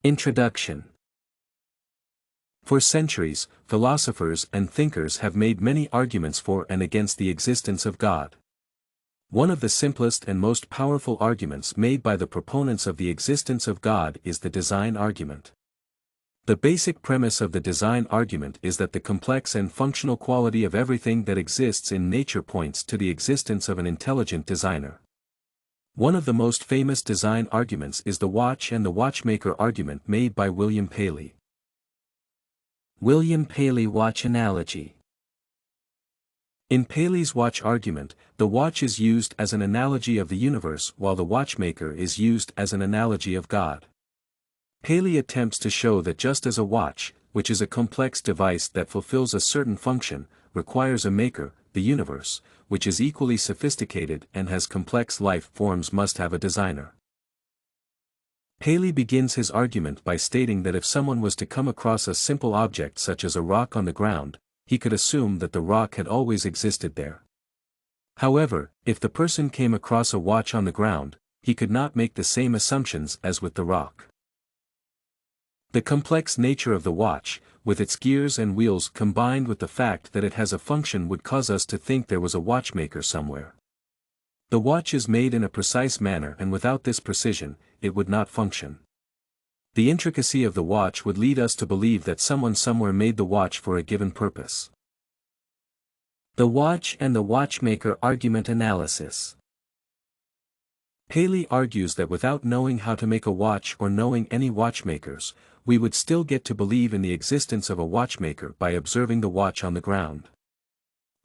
Introduction. For centuries, philosophers and thinkers have made many arguments for and against the existence of God. One of the simplest and most powerful arguments made by the proponents of the existence of God is the design argument. The basic premise of the design argument is that the complex and functional quality of everything that exists in nature points to the existence of an intelligent designer. One of the most famous design arguments is the watch and the watchmaker argument made by William Paley. William Paley watch analogy. In Paley's watch argument, the watch is used as an analogy of the universe while the watchmaker is used as an analogy of God. Paley attempts to show that just as a watch, which is a complex device that fulfills a certain function, requires a maker, the universe, which is equally sophisticated and has complex life forms must have a designer. Paley begins his argument by stating that if someone was to come across a simple object such as a rock on the ground, he could assume that the rock had always existed there. However, if the person came across a watch on the ground, he could not make the same assumptions as with the rock. The complex nature of the watch, with its gears and wheels combined with the fact that it has a function would cause us to think there was a watchmaker somewhere. The watch is made in a precise manner and without this precision, it would not function. The intricacy of the watch would lead us to believe that someone somewhere made the watch for a given purpose. The watch and the watchmaker argument analysis. Paley argues that without knowing how to make a watch or knowing any watchmakers, we would still get to believe in the existence of a watchmaker by observing the watch on the ground.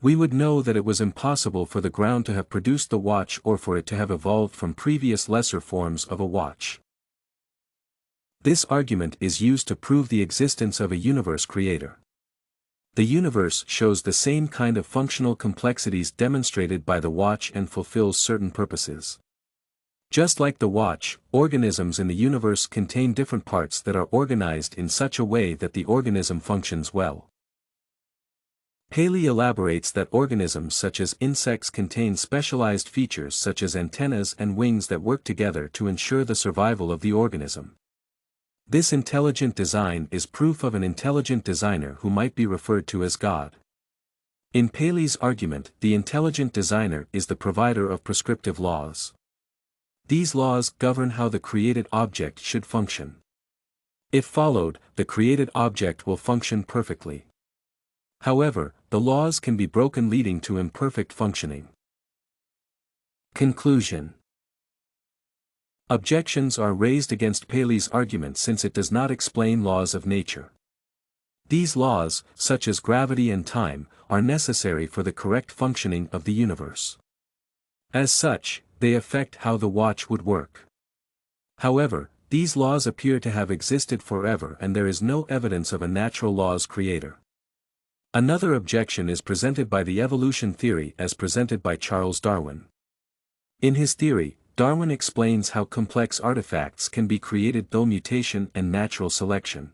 We would know that it was impossible for the ground to have produced the watch or for it to have evolved from previous lesser forms of a watch. This argument is used to prove the existence of a universe creator. The universe shows the same kind of functional complexities demonstrated by the watch and fulfills certain purposes. Just like the watch, organisms in the universe contain different parts that are organized in such a way that the organism functions well. Paley elaborates that organisms such as insects contain specialized features such as antennas and wings that work together to ensure the survival of the organism. This intelligent design is proof of an intelligent designer who might be referred to as God. In Paley's argument, the intelligent designer is the provider of prescriptive laws. These laws govern how the created object should function. If followed, the created object will function perfectly. However, the laws can be broken leading to imperfect functioning. Conclusion. Objections are raised against Paley's argument since it does not explain laws of nature. These laws, such as gravity and time, are necessary for the correct functioning of the universe. As such, they affect how the watch would work. However, these laws appear to have existed forever and there is no evidence of a natural law's creator. Another objection is presented by the evolution theory as presented by Charles Darwin. In his theory, Darwin explains how complex artifacts can be created through mutation and natural selection.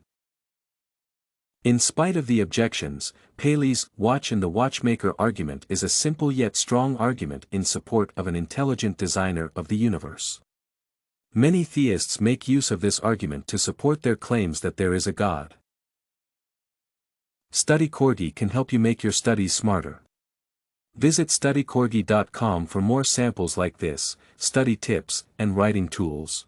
In spite of the objections, Paley's watch and the watchmaker argument is a simple yet strong argument in support of an intelligent designer of the universe. Many theists make use of this argument to support their claims that there is a God. StudyCorgi can help you make your studies smarter. Visit studycorgi.com for more samples like this, study tips, and writing tools.